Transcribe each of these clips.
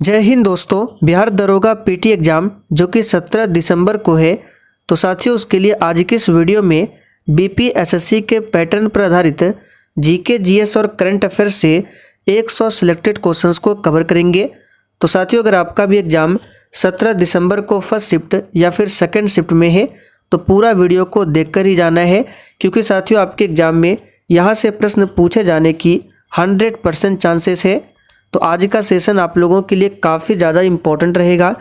जय हिंद दोस्तों। बिहार दरोगा पीटी एग्ज़ाम जो कि 17 दिसंबर को है, तो साथियों उसके लिए आज की इस वीडियो में बीपीएसएससी के पैटर्न पर आधारित जीके जीएस और करंट अफेयर्स से 100 सिलेक्टेड क्वेश्चंस को कवर करेंगे। तो साथियों अगर आपका भी एग्ज़ाम 17 दिसंबर को फर्स्ट शिफ्ट या फिर सेकंड शिफ्ट में है तो पूरा वीडियो को देखकर ही जाना है, क्योंकि साथियों आपके एग्ज़ाम में यहाँ से प्रश्न पूछे जाने की 100% चांसेस है। तो आज का सेशन आप लोगों के लिए काफ़ी ज़्यादा इम्पोर्टेंट रहेगा,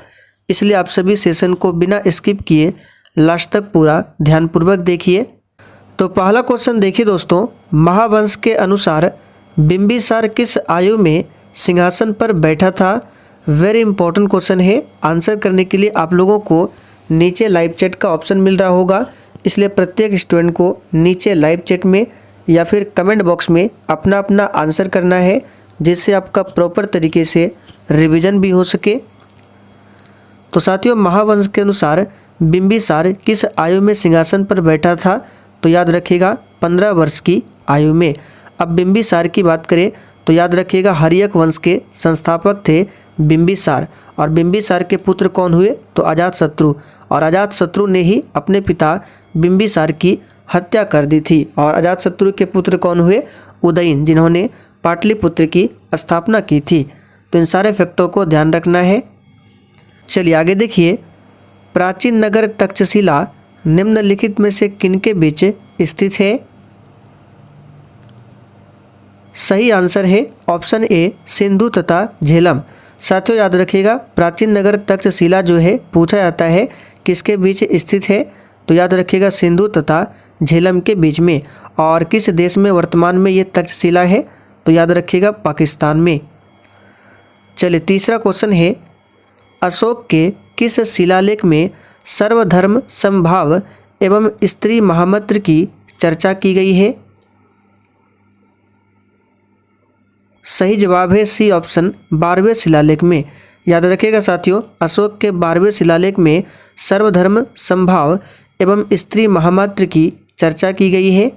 इसलिए आप सभी सेशन को बिना स्किप किए लास्ट तक पूरा ध्यानपूर्वक देखिए। तो पहला क्वेश्चन देखिए दोस्तों, महावंश के अनुसार बिंबिसार किस आयु में सिंहासन पर बैठा था? वेरी इंपॉर्टेंट क्वेश्चन है। आंसर करने के लिए आप लोगों को नीचे लाइव चैट का ऑप्शन मिल रहा होगा, इसलिए प्रत्येक स्टूडेंट को नीचे लाइव चैट में या फिर कमेंट बॉक्स में अपना अपना आंसर करना है, जिससे आपका प्रॉपर तरीके से रिवीजन भी हो सके। तो साथियों महावंश के अनुसार बिंबिसार किस आयु में सिंहासन पर बैठा था? तो याद रखिएगा 15 वर्ष की आयु में। अब बिंबिसार की बात करें तो याद रखिएगा हर्यक वंश के संस्थापक थे बिंबिसार, और बिंबिसार के पुत्र कौन हुए? तो अजातशत्रु, और अजातशत्रु ने ही अपने पिता बिंबिसार की हत्या कर दी थी। और अजातशत्रु के पुत्र कौन हुए? उदयन, जिन्होंने पाटलिपुत्र की स्थापना की थी। तो इन सारे फैक्टों को ध्यान रखना है। चलिए आगे देखिए, प्राचीन नगर तक्षशिला निम्नलिखित में से किनके बीच स्थित है? सही आंसर है ऑप्शन ए सिंधु तथा झेलम। साथियों याद रखिएगा प्राचीन नगर तक्षशिला जो है पूछा जाता है किसके बीच स्थित है? तो याद रखिएगा सिंधु तथा झेलम के बीच में। और किस देश में वर्तमान में ये तक्षशिला है? तो याद रखिएगा पाकिस्तान में। चलिए तीसरा क्वेश्चन है, अशोक के किस शिलालेख में सर्वधर्म समभाव एवं स्त्री महामंत्र की चर्चा की गई है? सही जवाब है सी ऑप्शन 12वें शिलालेख में। याद रखिएगा साथियों अशोक के 12वें शिलालेख में सर्वधर्म समभाव एवं स्त्री महामंत्र की चर्चा की गई है।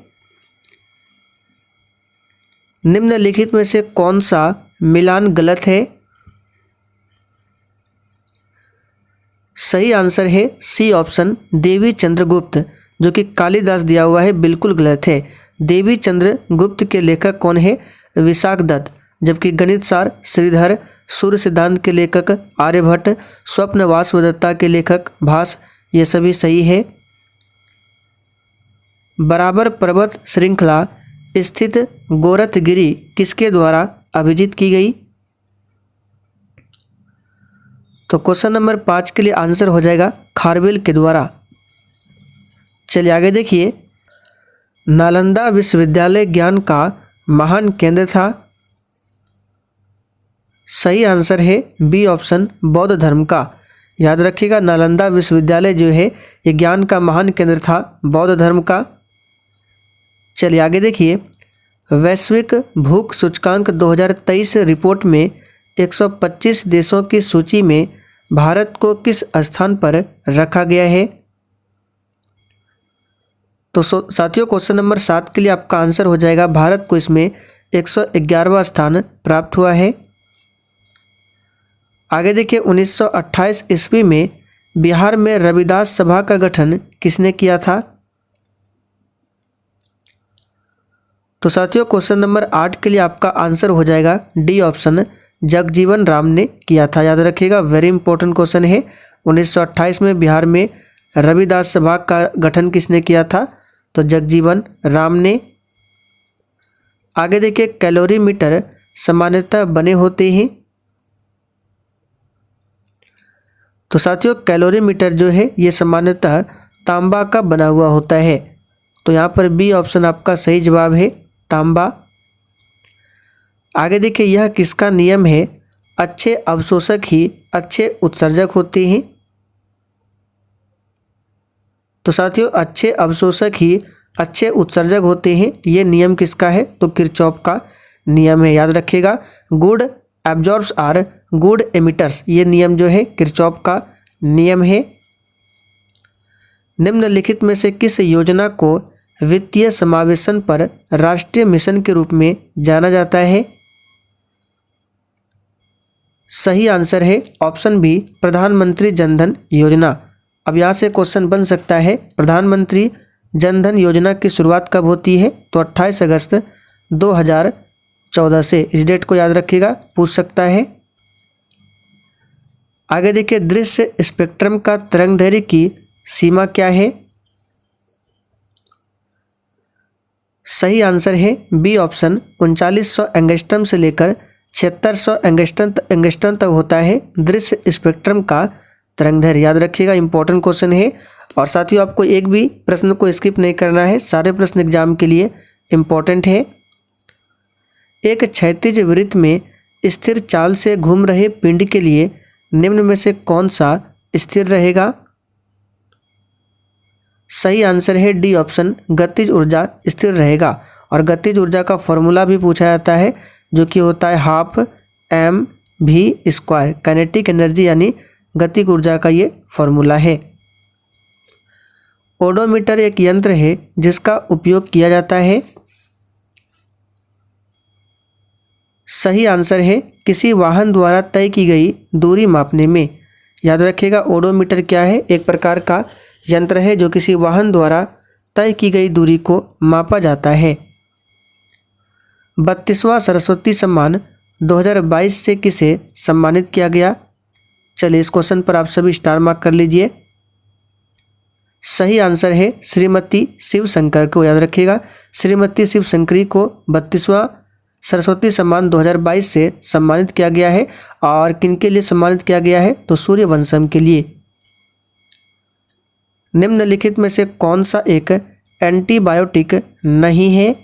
निम्नलिखित में से कौन सा मिलान गलत है? सही आंसर है सी ऑप्शन देवी चंद्रगुप्त, जो कि कालिदास दिया हुआ है, बिल्कुल गलत है। देवी चंद्रगुप्त के लेखक कौन है? विशाख दत्त, जबकि गणित सार श्रीधर, सूर्य सिद्धांत के लेखक आर्यभट्ट, स्वप्न वासवदत्ता के लेखक भास, ये सभी सही है। बराबर पर्वत श्रृंखला स्थित गोरखगिरी किसके द्वारा अभिजित की गई? तो क्वेश्चन नंबर 5 के लिए आंसर हो जाएगा खारवेल के द्वारा। चलिए आगे देखिए, नालंदा विश्वविद्यालय ज्ञान का महान केंद्र था। सही आंसर है बी ऑप्शन बौद्ध धर्म का। याद रखिएगा नालंदा विश्वविद्यालय जो है ये ज्ञान का महान केंद्र था बौद्ध धर्म का। चलिए आगे देखिए, वैश्विक भूख सूचकांक 2023 रिपोर्ट में 125 देशों की सूची में भारत को किस स्थान पर रखा गया है? तो साथियों क्वेश्चन नंबर 7 के लिए आपका आंसर हो जाएगा भारत को इसमें 111वां स्थान प्राप्त हुआ है। आगे देखिए, 1928 ईस्वी में बिहार में रविदास सभा का गठन किसने किया था? तो साथियों क्वेश्चन नंबर 8 के लिए आपका आंसर हो जाएगा डी ऑप्शन जगजीवन राम ने किया था। याद रखिएगा वेरी इंपॉर्टेंट क्वेश्चन है। 1928 में बिहार में रविदास सभा का गठन किसने किया था? तो जगजीवन राम ने। आगे देखिए, कैलोरीमीटर सामान्यतः बने होते हैं। तो साथियों कैलोरीमीटर जो है ये सामान्यतः तांबा का बना हुआ होता है। तो यहाँ पर बी ऑप्शन आपका सही जवाब है, तांबा। आगे देखिए, यह किसका नियम है? अच्छे अवशोषक ही अच्छे उत्सर्जक होते हैं। तो साथियों अच्छे अवशोषक ही अच्छे उत्सर्जक होते हैं, ये नियम किसका है? तो किरचॉफ का नियम है। याद रखिएगा good absorbers are good emitters, ये नियम जो है किरचॉफ का नियम है। निम्नलिखित में से किस योजना को वित्तीय समावेशन पर राष्ट्रीय मिशन के रूप में जाना जाता है? सही आंसर है ऑप्शन बी प्रधानमंत्री जनधन योजना। अब यहाँ से क्वेश्चन बन सकता है प्रधानमंत्री जनधन योजना की शुरुआत कब होती है, तो 28 अगस्त 2014 से। इस डेट को याद रखिएगा, पूछ सकता है। आगे देखिए दृश्य स्पेक्ट्रम का तरंगदैर्घ्य की सीमा क्या है। सही आंसर है बी ऑप्शन 3900 एंगस्ट्रम से लेकर 7600 एंगस्ट्रम तक होता है दृश्य स्पेक्ट्रम का तरंगदैर्घ्य। याद रखिएगा, इंपॉर्टेंट क्वेश्चन है। और साथियों आपको एक भी प्रश्न को स्किप नहीं करना है, सारे प्रश्न एग्जाम के लिए इंपॉर्टेंट है। एक क्षैतिज वृत्त में स्थिर चाल से घूम रहे पिंड के लिए निम्न में से कौन सा स्थिर रहेगा। सही आंसर है डी ऑप्शन गतिज ऊर्जा स्थिर रहेगा। और गतिज ऊर्जा का फॉर्मूला भी पूछा जाता है जो कि होता है हाफ mv²। काइनेटिक एनर्जी यानी गतिज ऊर्जा का ये फॉर्मूला है। ओडोमीटर एक यंत्र है जिसका उपयोग किया जाता है। सही आंसर है किसी वाहन द्वारा तय की गई दूरी मापने में। याद रखिएगा ओडोमीटर क्या है, एक प्रकार का यंत्र है जो किसी वाहन द्वारा तय की गई दूरी को मापा जाता है। 32वां सरस्वती सम्मान 2022 से किसे सम्मानित किया गया। चलिए इस क्वेश्चन पर आप सभी स्टार मार्क कर लीजिए। सही आंसर है श्रीमती शिवशंकर को। याद रखिएगा श्रीमती शिवशंकरी को 32वां सरस्वती सम्मान 2022 से सम्मानित किया गया है। और किनके लिए सम्मानित किया गया है, तो सूर्यवंशम के लिए। निम्नलिखित में से कौन सा एक एंटीबायोटिक नहीं है।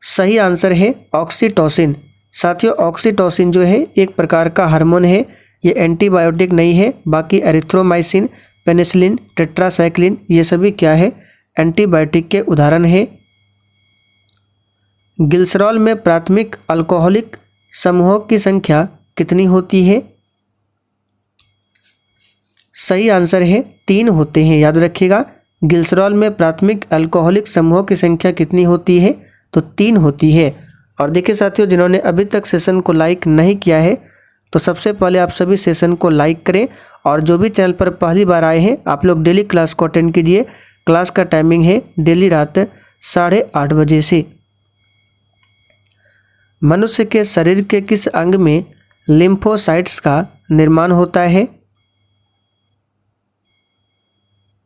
सही आंसर है ऑक्सीटोसिन। साथियों ऑक्सीटोसिन जो है एक प्रकार का हार्मोन है, ये एंटीबायोटिक नहीं है। बाकी एरिथ्रोमाइसिन, पेनिसिलिन, टेट्रासाइक्लिन ये सभी क्या है, एंटीबायोटिक के उदाहरण है। ग्लिसरॉल में प्राथमिक अल्कोहलिक समूहों की संख्या कितनी होती है। सही आंसर है 3 होते हैं। याद रखिएगा ग्लिसरॉल में प्राथमिक अल्कोहलिक समूहों की संख्या कितनी होती है, तो 3 होती है। और देखिए साथियों जिन्होंने अभी तक सेशन को लाइक नहीं किया है तो सबसे पहले आप सभी सेशन को लाइक करें। और जो भी चैनल पर पहली बार आए हैं आप लोग डेली क्लास को अटेंड कीजिए। क्लास का टाइमिंग है डेली रात 8:30 बजे से। मनुष्य के शरीर के किस अंग में लिम्फोसाइट्स का निर्माण होता है।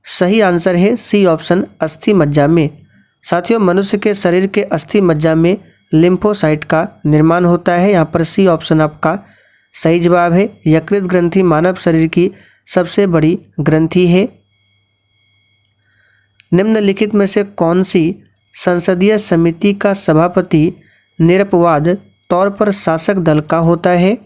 सही आंसर है सी ऑप्शन अस्थि मज्जा में। साथियों मनुष्य के शरीर के अस्थि मज्जा में लिम्फोसाइट का निर्माण होता है। यहाँ पर सी ऑप्शन आपका सही जवाब है। यकृत ग्रंथि मानव शरीर की सबसे बड़ी ग्रंथि है। निम्नलिखित में से कौन सी संसदीय समिति का सभापति निरपवाद तौर पर शासक दल का होता है।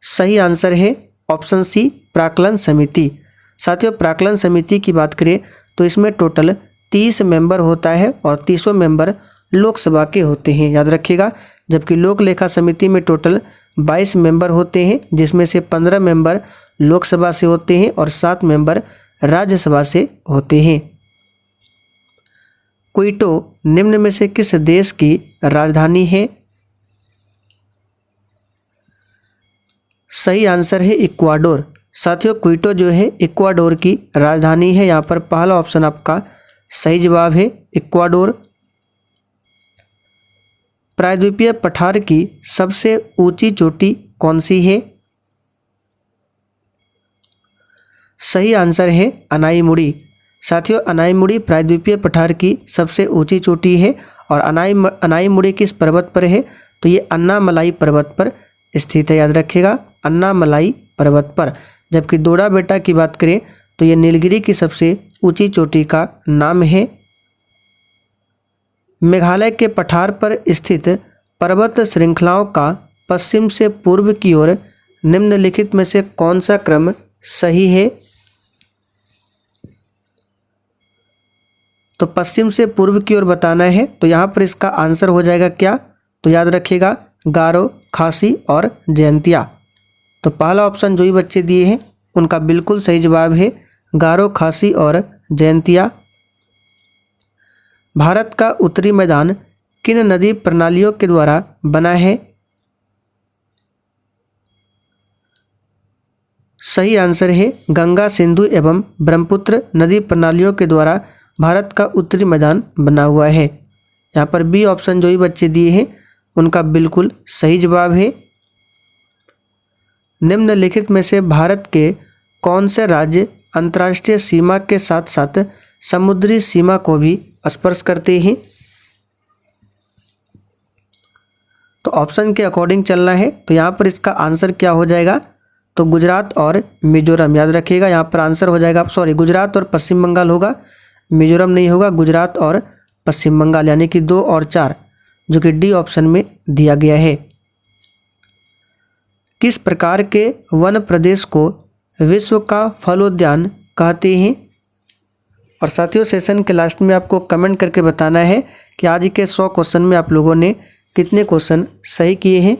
सही आंसर है ऑप्शन सी प्राक्कलन समिति। साथियों प्राक्कलन समिति की बात करें तो इसमें टोटल 30 मेंबर होता है और 30 मेंबर लोकसभा के होते हैं। याद रखिएगा जबकि लोक लेखा समिति में टोटल 22 मेंबर होते हैं जिसमें से 15 मेंबर लोकसभा से होते हैं और 7 मेंबर राज्यसभा से होते हैं। क्विटो निम्न में से किस देश की राजधानी है। सही आंसर है इक्वाडोर। साथियों क्विटो जो है इक्वाडोर की राजधानी है। यहाँ पर पहला ऑप्शन आपका सही जवाब है इक्वाडोर। प्रायद्वीपीय पठार की सबसे ऊंची चोटी कौन सी है। सही आंसर है अनाईमुड़ी। साथियों अनाईमुड़ी प्रायद्वीपीय पठार की सबसे ऊंची चोटी है। और अनाईमुड़ी किस पर्वत पर है, तो ये अन्नामलाई पर्वत पर स्थित है। याद रखिएगा अन्नामलाई पर्वत पर। जबकि दोड़ा बेटा की बात करें तो ये नीलगिरी की सबसे ऊंची चोटी का नाम है। मेघालय के पठार पर स्थित पर्वत श्रृंखलाओं का पश्चिम से पूर्व की ओर निम्नलिखित में से कौन सा क्रम सही है। तो पश्चिम से पूर्व की ओर बताना है तो यहाँ पर इसका आंसर हो जाएगा क्या, तो याद रखिएगा गारो, खासी और जयंतिया। तो पहला ऑप्शन जो भी बच्चे दिए हैं उनका बिल्कुल सही जवाब है गारो, खासी और जयंतिया। भारत का उत्तरी मैदान किन नदी प्रणालियों के द्वारा बना है? सही आंसर है गंगा, सिंधु एवं ब्रह्मपुत्र नदी प्रणालियों के द्वारा भारत का उत्तरी मैदान बना हुआ है। यहाँ पर बी ऑप्शन जो ही बच्चे दिए हैं उनका बिल्कुल सही जवाब है। निम्नलिखित में से भारत के कौन से राज्य अंतर्राष्ट्रीय सीमा के साथ साथ समुद्री सीमा को भी स्पर्श करते हैं? तो ऑप्शन के अकॉर्डिंग चलना है। तो यहाँ पर इसका आंसर क्या हो जाएगा? तो गुजरात और मिजोरम, याद रखिएगा। यहाँ पर आंसर हो जाएगा, सॉरी, गुजरात और पश्चिम बंगाल होगा, मिजोरम नहीं होगा, गुजरात और पश्चिम बंगाल, यानी कि 2 और 4, जो कि डी ऑप्शन में दिया गया है। किस प्रकार के वन प्रदेश को विश्व का फलोद्यान कहते हैं? और साथियों, सेशन के लास्ट में आपको कमेंट करके बताना है कि आज के 100 क्वेश्चन में आप लोगों ने कितने क्वेश्चन सही किए हैं।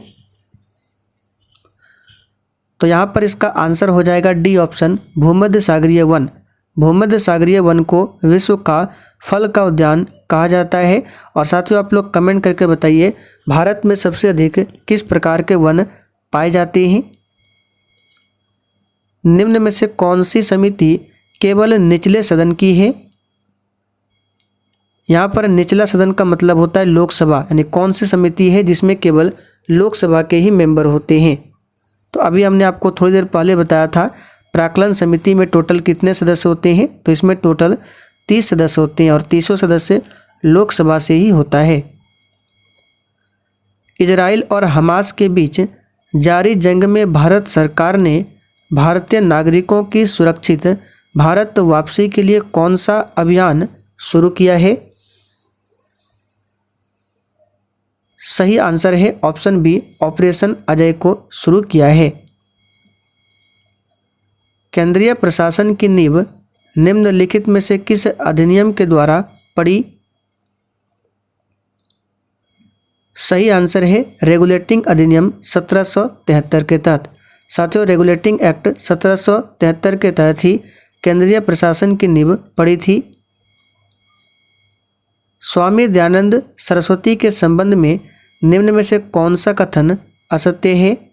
तो यहाँ पर इसका आंसर हो जाएगा डी ऑप्शन, भूमध्य सागरीय वन। भूमध्य सागरीय वन को विश्व का फल का उद्यान कहा जाता है। और साथियों, आप लोग कमेंट करके बताइए भारत में सबसे अधिक किस प्रकार के वन पाए जाते हैं? निम्न में से कौन सी समिति केवल निचले सदन की है? यहाँ पर निचला सदन का मतलब होता है लोकसभा, यानी कौन सी समिति है जिसमें केवल लोकसभा के ही मेंबर होते हैं? तो अभी हमने आपको थोड़ी देर पहले बताया था प्राक्कलन समिति में टोटल कितने सदस्य होते हैं। तो इसमें टोटल 30 सदस्य होते हैं और 30 सदस्य लोकसभा से ही होता है। इजराइल और हमास के बीच जारी जंग में भारत सरकार ने भारतीय नागरिकों की सुरक्षित भारत वापसी के लिए कौन सा अभियान शुरू किया है? सही आंसर है ऑप्शन बी, ऑपरेशन अजय को शुरू किया है। केंद्रीय प्रशासन की नींव निम्नलिखित में से किस अधिनियम के द्वारा पड़ी? सही आंसर है रेगुलेटिंग अधिनियम 1773 के तहत। साथियों, रेगुलेटिंग एक्ट 1773 के तहत ही केंद्रीय प्रशासन की नींव पड़ी थी। स्वामी दयानंद सरस्वती के संबंध में निम्न में से कौन सा कथन असत्य है?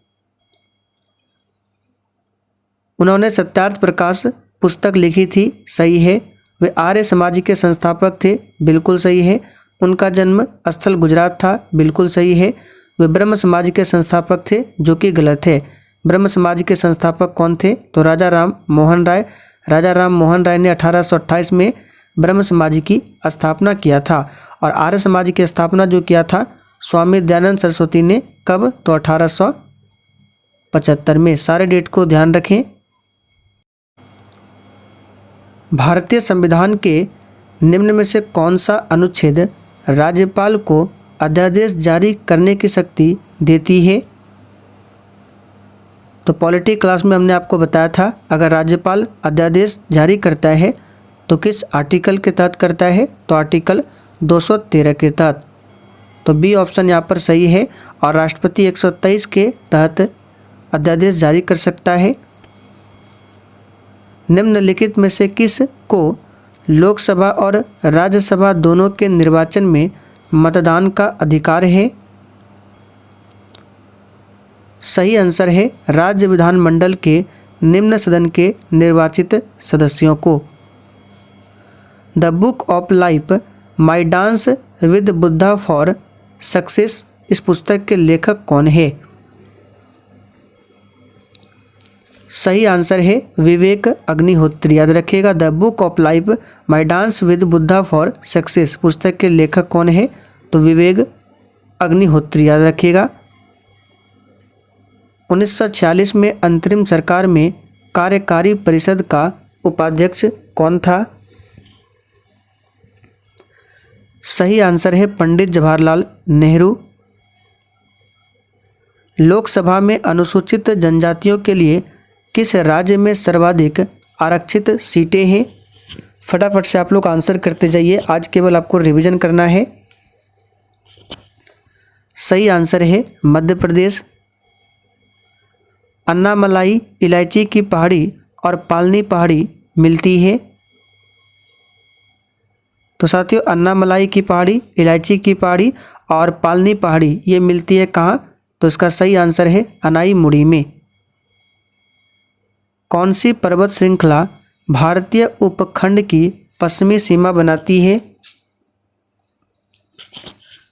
उन्होंने सत्यार्थ प्रकाश पुस्तक लिखी थी, सही है। वे आर्य समाज के संस्थापक थे, बिल्कुल सही है। उनका जन्म स्थल गुजरात था, बिल्कुल सही है। वे ब्रह्म समाज के संस्थापक थे, जो कि गलत है। ब्रह्म समाज के संस्थापक कौन थे? तो राजा राम मोहन राय। राजा राम मोहन राय ने 1828 में ब्रह्म समाज की स्थापना किया था। और आर्य समाज की स्थापना जो किया था स्वामी दयानंद सरस्वती ने, कब? तो 1875 में। सारे डेट को ध्यान रखें। भारतीय संविधान के निम्न में से कौन सा अनुच्छेद राज्यपाल को अध्यादेश जारी करने की शक्ति देती है? तो पॉलिटी क्लास में हमने आपको बताया था अगर राज्यपाल अध्यादेश जारी करता है तो किस आर्टिकल के तहत करता है? तो आर्टिकल 213 के तहत। तो बी ऑप्शन यहाँ पर सही है। और राष्ट्रपति 123 के तहत अध्यादेश जारी कर सकता है। निम्नलिखित में से किस को लोकसभा और राज्यसभा दोनों के निर्वाचन में मतदान का अधिकार है? सही आंसर है राज्य विधानमंडल के निम्न सदन के निर्वाचित सदस्यों को। The book of life my dance with Buddha for success, इस पुस्तक के लेखक कौन है? सही आंसर है विवेक अग्निहोत्री। याद रखिएगा, the book of life my dance with Buddha for success पुस्तक के लेखक कौन है? तो विवेक अग्निहोत्री। याद रखिएगा। 1946 में अंतरिम सरकार में कार्यकारी परिषद का उपाध्यक्ष कौन था? सही आंसर है पंडित जवाहरलाल नेहरू। लोकसभा में अनुसूचित जनजातियों के लिए किस राज्य में सर्वाधिक आरक्षित सीटें हैं? फटाफट से आप लोग आंसर करते जाइए, आज केवल आपको रिवीजन करना है। सही आंसर है मध्य प्रदेश। अन्नामलाई इलायची की पहाड़ी और पालनी पहाड़ी मिलती है। तो साथियों अन्नामलाई की पहाड़ी, इलायची की पहाड़ी और पालनी पहाड़ी ये मिलती है कहाँ? तो इसका सही आंसर है अनाईमुड़ी में। कौन सी पर्वत श्रृंखला भारतीय उपखंड की पश्चिमी सीमा बनाती है?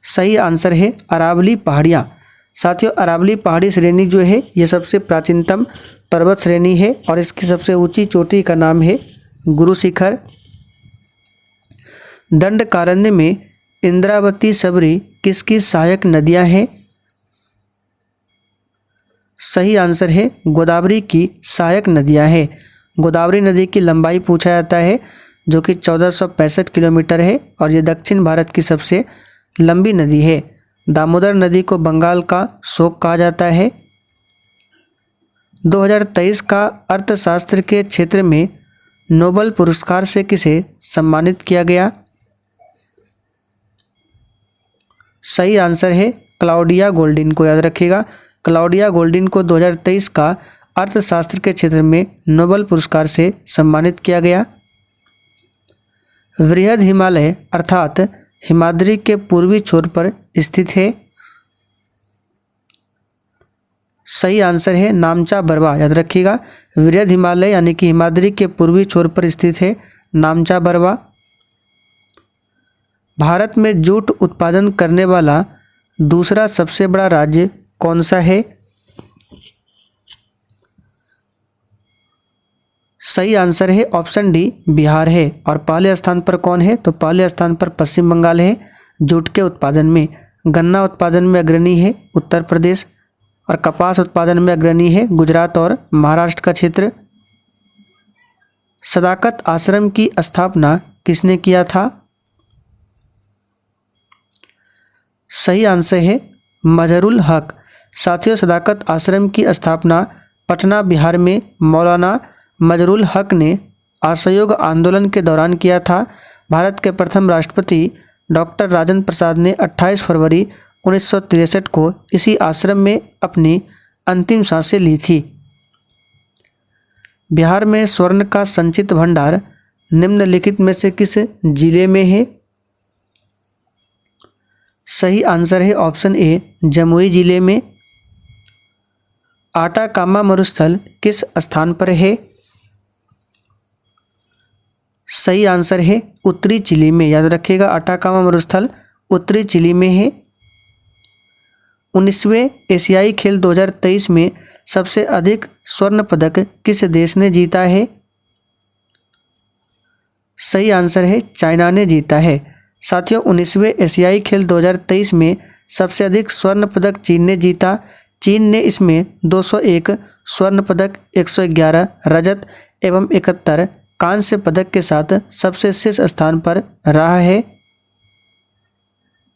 सही आंसर है अरावली पहाड़ियाँ। साथियों अरावली पहाड़ी श्रेणी जो है ये सबसे प्राचीनतम पर्वत श्रेणी है और इसकी सबसे ऊंची चोटी का नाम है गुरु शिखर। दंडकारण्य में इंद्रावती, सबरी किसकी सहायक नदियां हैं? सही आंसर है गोदावरी की सहायक नदियां हैं। गोदावरी नदी की लंबाई पूछा जाता है जो कि 1465 किलोमीटर है और ये दक्षिण भारत की सबसे लंबी नदी है। दामोदर नदी को बंगाल का शोक कहा जाता है। 2023 का अर्थशास्त्र के क्षेत्र में नोबेल पुरस्कार से किसे सम्मानित किया गया? सही आंसर है क्लाउडिया गोल्डिन को। याद रखिएगा क्लाउडिया गोल्डिन को 2023 का अर्थशास्त्र के क्षेत्र में नोबेल पुरस्कार से सम्मानित किया गया। वृहद हिमालय अर्थात हिमाद्री के पूर्वी छोर पर स्थित है। सही आंसर है नामचा बरवा। याद रखिएगा वृहद हिमालय यानी कि हिमाद्री के पूर्वी छोर पर स्थित है नामचा बरवा। भारत में जूट उत्पादन करने वाला दूसरा सबसे बड़ा राज्य कौन सा है? सही आंसर है ऑप्शन डी बिहार है। और पहले स्थान पर कौन है? तो पहले स्थान पर पश्चिम बंगाल है जूट के उत्पादन में। गन्ना उत्पादन में अग्रणी है उत्तर प्रदेश और कपास उत्पादन में अग्रणी है गुजरात और महाराष्ट्र का क्षेत्र। सदाकत आश्रम की स्थापना किसने किया था? सही आंसर है मजहरुल हक। साथियों सदाकत आश्रम की स्थापना पटना बिहार में मौलाना मजहरुल हक ने असहयोग आंदोलन के दौरान किया था। भारत के प्रथम राष्ट्रपति डॉक्टर राजेंद्र प्रसाद ने 28 फरवरी 1963 को इसी आश्रम में अपनी अंतिम सांसें ली थी। बिहार में स्वर्ण का संचित भंडार निम्नलिखित में से किस जिले में है? सही आंसर है ऑप्शन ए जमुई जिले में। आटाकामा मरुस्थल किस स्थान पर है? सही आंसर है उत्तरी चिली में। याद रखिएगा आटाकामा मरुस्थल उत्तरी चिली में है। 19वें एशियाई खेल 2023 में सबसे अधिक स्वर्ण पदक किस देश ने जीता है? सही आंसर है चाइना ने जीता है। साथियों 19वें एशियाई खेल 2023 में सबसे अधिक स्वर्ण पदक चीन ने जीता। चीन ने इसमें 201 स्वर्ण पदक, 111 रजत एवं 71 कांस्य पदक के साथ सबसे शीर्ष स्थान पर रहा है।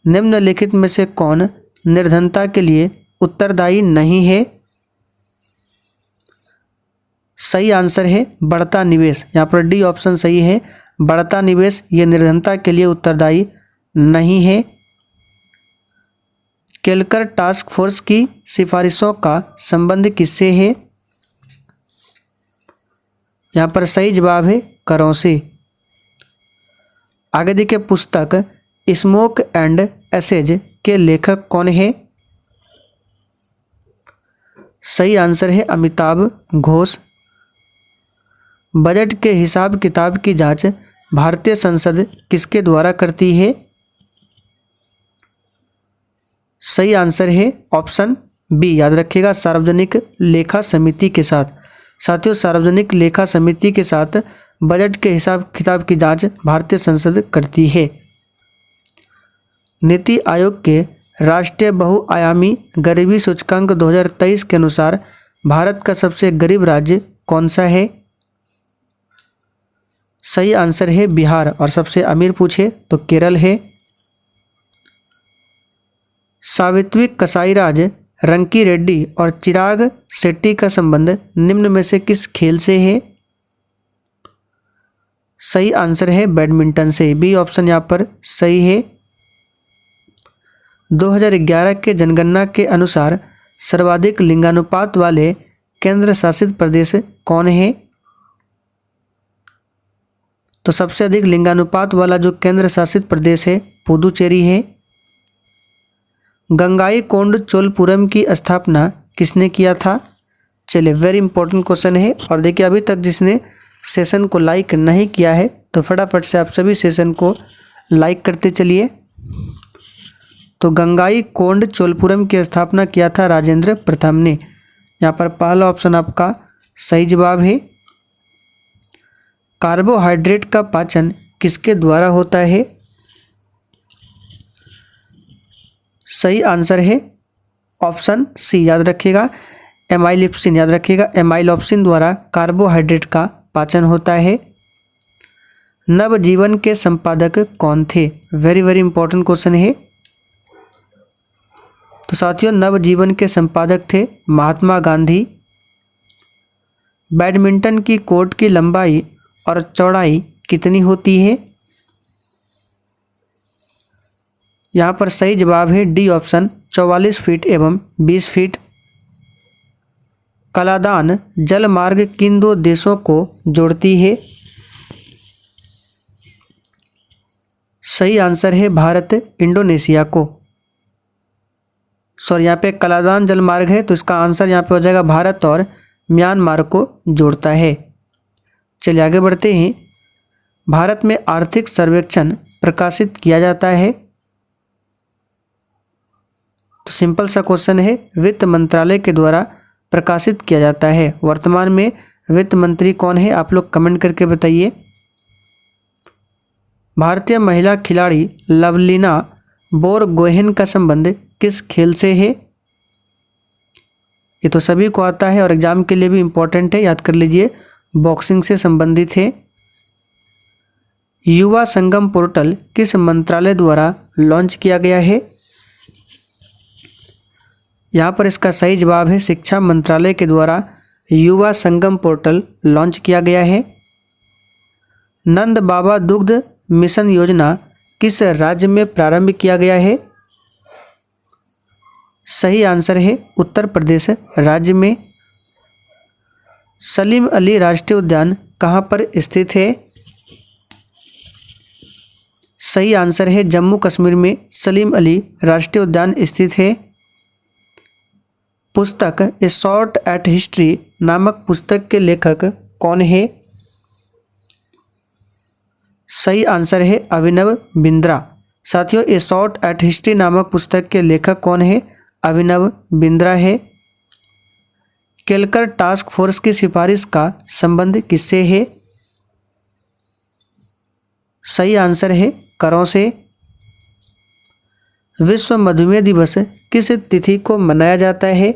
निम्नलिखित में से कौन निर्धनता के लिए उत्तरदायी नहीं है? सही आंसर है बढ़ता निवेश। यहाँ पर डी ऑप्शन सही है, बढ़ता निवेश ये निर्धनता के लिए उत्तरदायी नहीं है। केलकर टास्क फोर्स की सिफारिशों का संबंध किससे है? यहाँ पर सही जवाब है करों से। आगे देखिए पुस्तक स्मोक एंड एसेज के लेखक कौन है? सही आंसर है अमिताभ घोष। बजट के हिसाब किताब की जांच भारतीय संसद किसके द्वारा करती है? सही आंसर है ऑप्शन बी। याद रखिएगा सार्वजनिक लेखा समिति के साथ। साथियों सार्वजनिक लेखा समिति के साथ बजट के हिसाब किताब की जांच भारतीय संसद करती है। नीति आयोग के राष्ट्रीय बहुआयामी गरीबी सूचकांक 2023 के अनुसार भारत का सबसे गरीब राज्य कौन सा है? सही आंसर है बिहार। और सबसे अमीर पूछे तो केरल है। सावित्री कसाईराज, रंकी रेड्डी और चिराग शेट्टी का संबंध निम्न में से किस खेल से है? सही आंसर है बैडमिंटन से। बी ऑप्शन यहाँ पर सही है। 2011 के जनगणना के अनुसार सर्वाधिक लिंगानुपात वाले केंद्र शासित प्रदेश कौन है? तो सबसे अधिक लिंगानुपात वाला जो केंद्र शासित प्रदेश है पुदुचेरी है। गंगाईकोंड चोलपुरम की स्थापना किसने किया था? चलिए वेरी इंपॉर्टेंट क्वेश्चन है। और देखिए अभी तक जिसने सेशन को लाइक नहीं किया है तो फटाफट से आप सभी सेशन को लाइक करते चलिए। तो गंगाईकोंड चोलपुरम की स्थापना किया था राजेंद्र प्रथम ने। यहाँ पर पहला ऑप्शन आपका सही जवाब है। कार्बोहाइड्रेट का पाचन किसके द्वारा होता है? सही आंसर है ऑप्शन सी, याद रखिएगा एमाइलिप्सिन, याद रखिएगा एमाइलोप्सिन द्वारा कार्बोहाइड्रेट का पाचन होता है। नवजीवन के संपादक कौन थे? वेरी वेरी इंपॉर्टेंट क्वेश्चन है। तो साथियों नवजीवन के संपादक थे महात्मा गांधी। बैडमिंटन की कोर्ट की लंबाई और चौड़ाई कितनी होती है? यहाँ पर सही जवाब है डी ऑप्शन 44 फीट एवं 20 फीट। कलादान जल मार्ग किन दो देशों को जोड़ती है? सही आंसर है भारत इंडोनेशिया को। सॉरी यहाँ पे कलादान जल मार्ग है तो इसका आंसर यहाँ पे हो जाएगा भारत और म्यांमार को जोड़ता है। चलिए आगे बढ़ते हैं। भारत में आर्थिक सर्वेक्षण प्रकाशित किया जाता है। तो सिंपल सा क्वेश्चन है, वित्त मंत्रालय के द्वारा प्रकाशित किया जाता है। वर्तमान में वित्त मंत्री कौन है? आप लोग कमेंट करके बताइए। भारतीय महिला खिलाड़ी लवलीना बोरगोहेन का संबंध किस खेल से है? ये तो सभी को आता है और एग्जाम के लिए भी इम्पोर्टेंट है, याद कर लीजिए, बॉक्सिंग से संबंधित है। युवा संगम पोर्टल किस मंत्रालय द्वारा लॉन्च किया गया है? यहाँ पर इसका सही जवाब है शिक्षा मंत्रालय के द्वारा युवा संगम पोर्टल लॉन्च किया गया है। नंद बाबा दुग्ध मिशन योजना किस राज्य में प्रारंभ किया गया है? सही आंसर है उत्तर प्रदेश राज्य में। सलीम अली राष्ट्रीय उद्यान कहाँ पर स्थित है? सही आंसर है जम्मू कश्मीर में सलीम अली राष्ट्रीय उद्यान स्थित है। पुस्तक ए शॉर्ट एट हिस्ट्री नामक पुस्तक के लेखक कौन है? सही आंसर है अभिनव बिंद्रा। साथियों ए शॉर्ट एट हिस्ट्री नामक पुस्तक के लेखक कौन है? अभिनव बिंद्रा है। केलकर टास्क फोर्स की सिफारिश का संबंध किससे है? सही आंसर है करों से। विश्व मधुमेह दिवस किस तिथि को मनाया जाता है?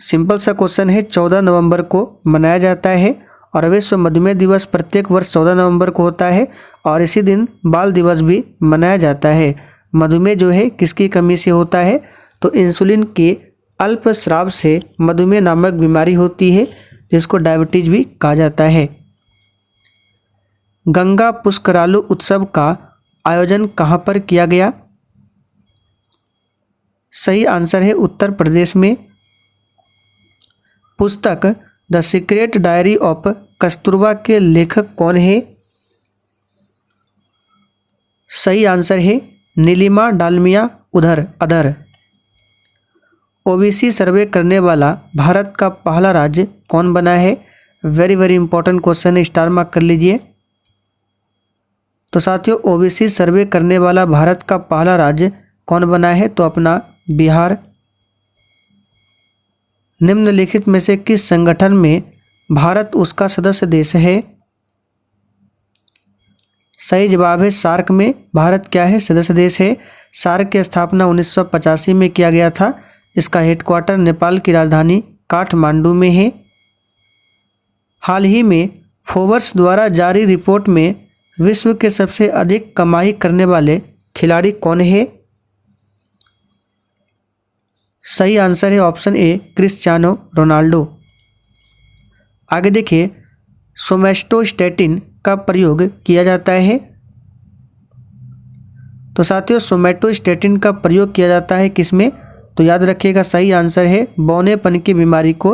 सिंपल सा क्वेश्चन है, 14 नवंबर को मनाया जाता है और विश्व मधुमेह दिवस प्रत्येक वर्ष 14 नवंबर को होता है और इसी दिन बाल दिवस भी मनाया जाता है। मधुमेह जो है किसकी कमी से होता है? तो इंसुलिन के अल्प स्राव से मधुमेह नामक बीमारी होती है जिसको डायबिटीज भी कहा जाता है। गंगा पुष्करालु उत्सव का आयोजन कहाँ पर किया गया? सही आंसर है उत्तर प्रदेश में। पुस्तक the secret diary of Kasturba के लेखक कौन है? सही आंसर है नीलिमा डालमिया अधर। ओबीसी सर्वे करने वाला भारत का पहला राज्य कौन बना है? वेरी वेरी इंपॉर्टेंट क्वेश्चन है, स्टार मार्क कर लीजिए। तो साथियों ओबीसी सर्वे करने वाला भारत का पहला राज्य कौन बना है? तो अपना बिहार। निम्नलिखित में से किस संगठन में भारत उसका सदस्य देश है? सही जवाब है सार्क में भारत क्या है? सदस्य देश है। सार्क की स्थापना 1985 में किया गया था। इसका हेडक्वार्टर नेपाल की राजधानी काठमांडू में है। हाल ही में फोर्ब्स द्वारा जारी रिपोर्ट में विश्व के सबसे अधिक कमाई करने वाले खिलाड़ी कौन है? सही आंसर है ऑप्शन ए क्रिस्टियानो रोनाल्डो। आगे देखिए, सोमैटोस्टैटिन का प्रयोग किया जाता है। तो साथियों सोमैटोस्टैटिन का प्रयोग किया जाता है किसमें? तो याद रखिएगा सही आंसर है बौनेपन की बीमारी को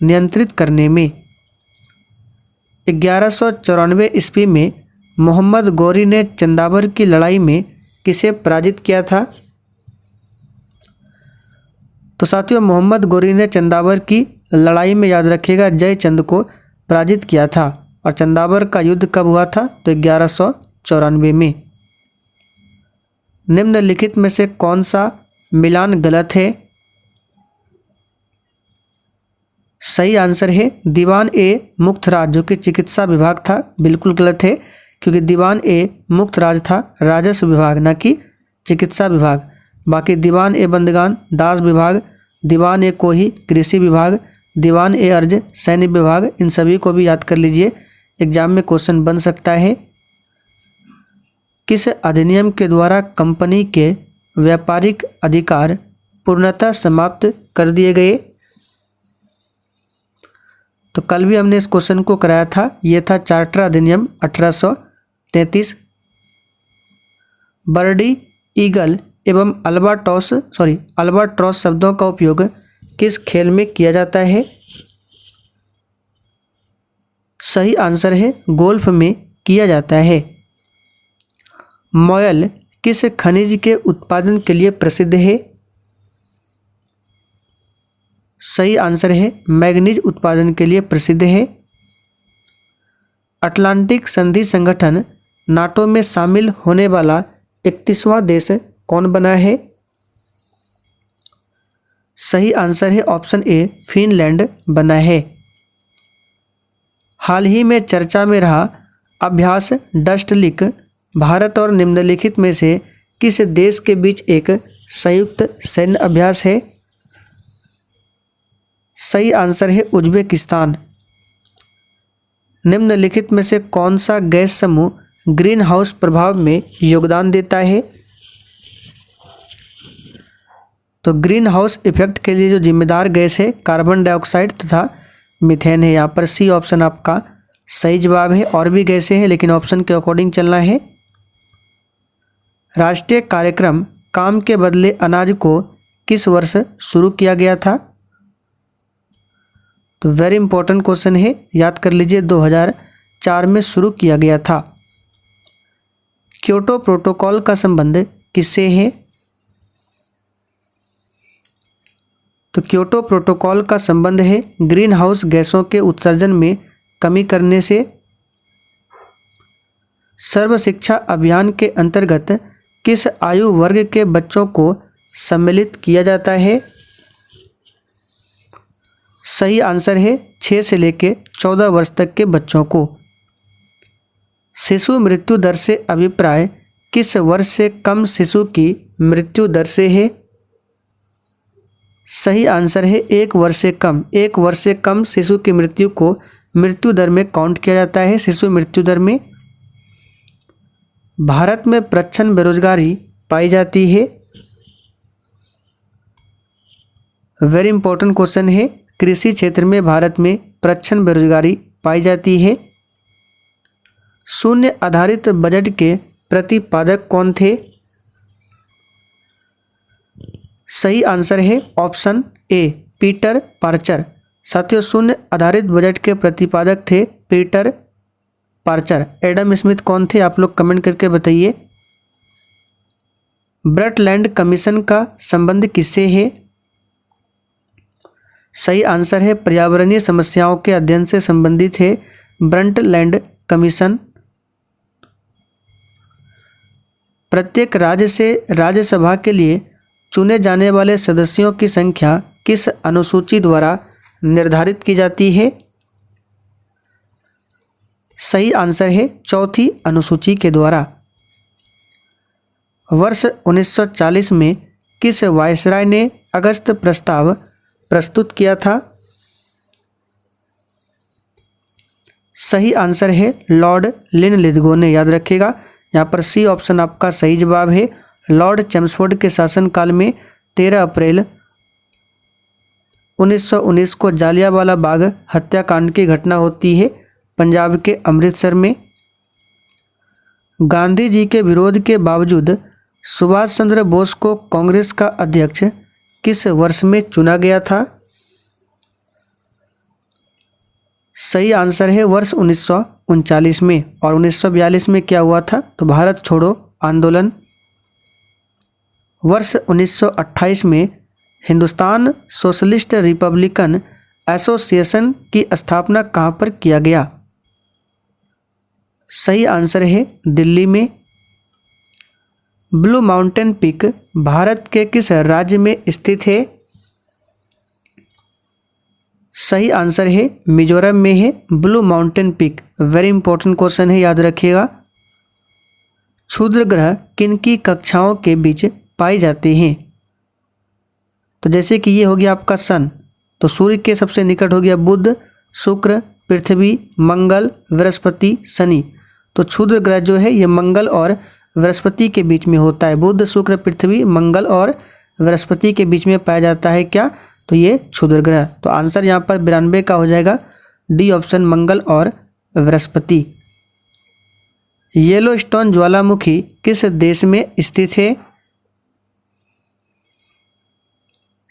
नियंत्रित करने में। 1194 ईस्वी में मोहम्मद गौरी ने चंदावर की लड़ाई में किसे पराजित किया था? तो साथियों, मोहम्मद गौरी ने चंदावर की लड़ाई में, याद रखिएगा, जयचंद को पराजित किया था। और चंदावर का युद्ध कब हुआ था? तो 1194 में। निम्नलिखित में से कौन सा मिलान गलत है? सही आंसर है दीवान ए मुक्तराज, जो कि चिकित्सा विभाग था। बिल्कुल गलत है, क्योंकि दीवान ए मुक्तराज था राजस्व विभाग, न कि चिकित्सा विभाग। बाकी दीवान ए बंदगान दास विभाग, दीवान ए कोही कृषि विभाग, दीवान ए अर्ज सैन्य विभाग, इन सभी को भी याद कर लीजिए, एग्जाम में क्वेश्चन बन सकता है। किस अधिनियम के द्वारा कंपनी के व्यापारिक अधिकार पूर्णतः समाप्त कर दिए गए? तो कल भी हमने इस क्वेश्चन को कराया था, ये था चार्टर अधिनियम 1833। बर्डी, ईगल एवं अल्बाट्रॉस शब्दों का उपयोग किस खेल में किया जाता है? सही आंसर है गोल्फ में किया जाता है। मोयल किस खनिज के उत्पादन के लिए प्रसिद्ध है? सही आंसर है मैग्नीज उत्पादन के लिए प्रसिद्ध है। अटलांटिक संधि संगठन नाटो में शामिल होने वाला 31वां देश कौन बना है? सही आंसर है ऑप्शन ए फिनलैंड बना है। हाल ही में चर्चा में रहा अभ्यास डस्टलिक भारत और निम्नलिखित में से किस देश के बीच एक संयुक्त सैन्य अभ्यास है? सही आंसर है उज्बेकिस्तान। निम्नलिखित में से कौन सा गैस समूह ग्रीन हाउस प्रभाव में योगदान देता है? तो ग्रीन हाउस इफेक्ट के लिए जो जिम्मेदार गैस है कार्बन डाइऑक्साइड तथा मीथेन है। यहाँ पर सी ऑप्शन आपका सही जवाब है। और भी गैसें हैं, लेकिन ऑप्शन के अकॉर्डिंग चलना है। राष्ट्रीय कार्यक्रम काम के बदले अनाज को किस वर्ष शुरू किया गया था? तो वेरी इंपॉर्टेंट क्वेश्चन है, याद कर लीजिए, 2004 में शुरू किया गया था। क्योटो प्रोटोकॉल का संबंध किससे है? तो क्योटो प्रोटोकॉल का संबंध है ग्रीन हाउस गैसों के उत्सर्जन में कमी करने से। सर्व शिक्षा अभियान के अंतर्गत किस आयु वर्ग के बच्चों को सम्मिलित किया जाता है? सही आंसर है 6 से लेकर 14 वर्ष तक के बच्चों को। शिशु मृत्यु दर से अभिप्राय किस वर्ष से कम शिशु की मृत्यु दर से है? सही आंसर है 1 वर्ष से कम। 1 वर्ष से कम शिशु की मृत्यु को मृत्यु दर में काउंट किया जाता है, शिशु मृत्यु दर में। भारत में प्रच्छन्न बेरोजगारी पाई जाती है। वेरी इंपॉर्टेंट क्वेश्चन है, कृषि क्षेत्र में भारत में प्रच्छन्न बेरोजगारी पाई जाती है। शून्य आधारित बजट के प्रतिपादक कौन थे? सही आंसर है ऑप्शन ए पीटर पार्चर। साथियों, शून्य आधारित बजट के प्रतिपादक थे पीटर पार्चर। एडम स्मिथ कौन थे? आप लोग कमेंट करके बताइए। ब्रटलैंड कमीशन का संबंध किससे है? सही आंसर है पर्यावरणीय समस्याओं के अध्ययन से संबंधित है ब्रटलैंड कमीशन। प्रत्येक राज्य से राज्यसभा के लिए चुने जाने वाले सदस्यों की संख्या किस अनुसूची द्वारा निर्धारित की जाती है? सही आंसर है चौथी अनुसूची के द्वारा। वर्ष 1940 में किस वायसराय ने अगस्त प्रस्ताव प्रस्तुत किया था? सही आंसर है लॉर्ड लिनलिथगो ने। याद रखिएगा, यहाँ पर सी ऑप्शन आपका सही जवाब है। लॉर्ड चैम्सफोर्ड के शासनकाल में 13 अप्रैल 1919 को जालियांवाला बाग हत्याकांड की घटना होती है पंजाब के अमृतसर में। गांधी जी के विरोध के बावजूद सुभाष चंद्र बोस को कांग्रेस का अध्यक्ष किस वर्ष में चुना गया था? सही आंसर है वर्ष 1939 में। और 1942 में क्या हुआ था, तो भारत छोड़ो आंदोलन। वर्ष 1928 में हिंदुस्तान सोशलिस्ट रिपब्लिकन एसोसिएशन की स्थापना कहाँ पर किया गया। सही आंसर है दिल्ली में। ब्लू माउंटेन पीक भारत के किस राज्य में स्थित है। सही आंसर है मिजोरम में है blue mountain peak. Very important question है, याद रखिएगा। क्षुद्र ग्रह किन की कक्षाओं के बीच पाए जाते हैं। तो जैसे कि ये हो गया आपका सन, तो सूर्य के सबसे निकट हो गया बुध, शुक्र, पृथ्वी, मंगल, बृहस्पति, शनि। तो क्षुद्र ग्रह जो है ये मंगल और बृहस्पति के बीच में होता है। बुध, शुक्र, पृथ्वी, मंगल और बृहस्पति के बीच में पाया जाता है क्या, तो ये क्षुद्र ग्रह। तो आंसर यहाँ पर 92 का हो जाएगा डी ऑप्शन, मंगल और बृहस्पति। येलोस्टोन ज्वालामुखी किस देश में स्थित है।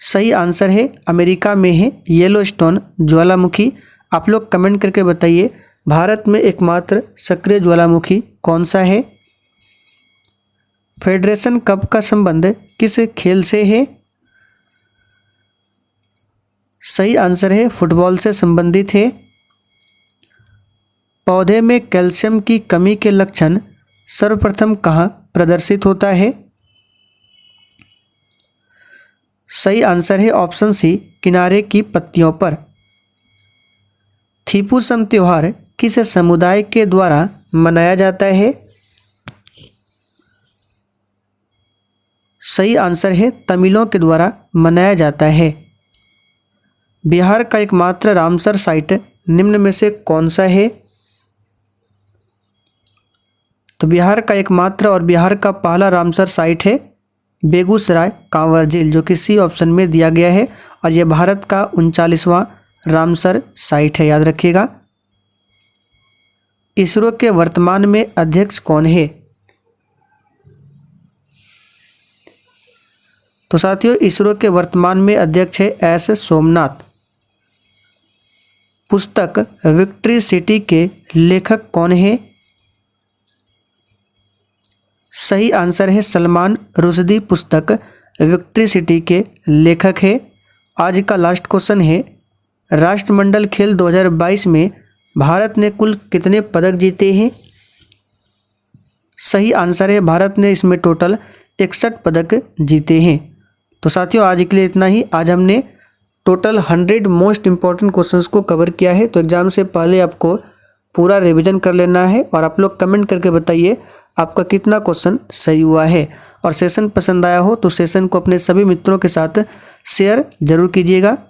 सही आंसर है अमेरिका में है येलोस्टोन ज्वालामुखी। आप लोग कमेंट करके बताइए भारत में एकमात्र सक्रिय ज्वालामुखी कौन सा है। फेडरेशन कप का संबंध किस खेल से है। सही आंसर है फुटबॉल से संबंधित है। पौधे में कैल्शियम की कमी के लक्षण सर्वप्रथम कहाँ प्रदर्शित होता है। सही आंसर है ऑप्शन सी, किनारे की पत्तियों पर। थीपुसम त्योहार किस समुदाय के द्वारा मनाया जाता है। सही आंसर है तमिलों के द्वारा मनाया जाता है। बिहार का एकमात्र रामसर साइट निम्न में से कौन सा है। तो बिहार का एकमात्र और बिहार का पहला रामसर साइट है बेगूसराय कांवर झील, जो कि सी ऑप्शन में दिया गया है। और यह भारत का 39वां रामसर साइट है, याद रखिएगा। इसरो के वर्तमान में अध्यक्ष कौन है। तो साथियों इसरो के वर्तमान में अध्यक्ष है एस सोमनाथ। पुस्तक विक्ट्री सिटी के लेखक कौन है। सही आंसर है सलमान रुश्दी पुस्तक विक्ट्री सिटी के लेखक है। आज का लास्ट क्वेश्चन है, राष्ट्रमंडल खेल 2022 में भारत ने कुल कितने पदक जीते हैं। सही आंसर है भारत ने इसमें टोटल 61 पदक जीते हैं। तो साथियों आज के लिए इतना ही। आज हमने टोटल 100 मोस्ट इंपॉर्टेंट क्वेश्चंस को कवर किया है। तो एग्जाम से पहले आपको पूरा रिवीजन कर लेना है और आप लोग कमेंट करके बताइए आपका कितना क्वेश्चन सही हुआ है। और सेशन पसंद आया हो तो सेशन को अपने सभी मित्रों के साथ शेयर जरूर कीजिएगा।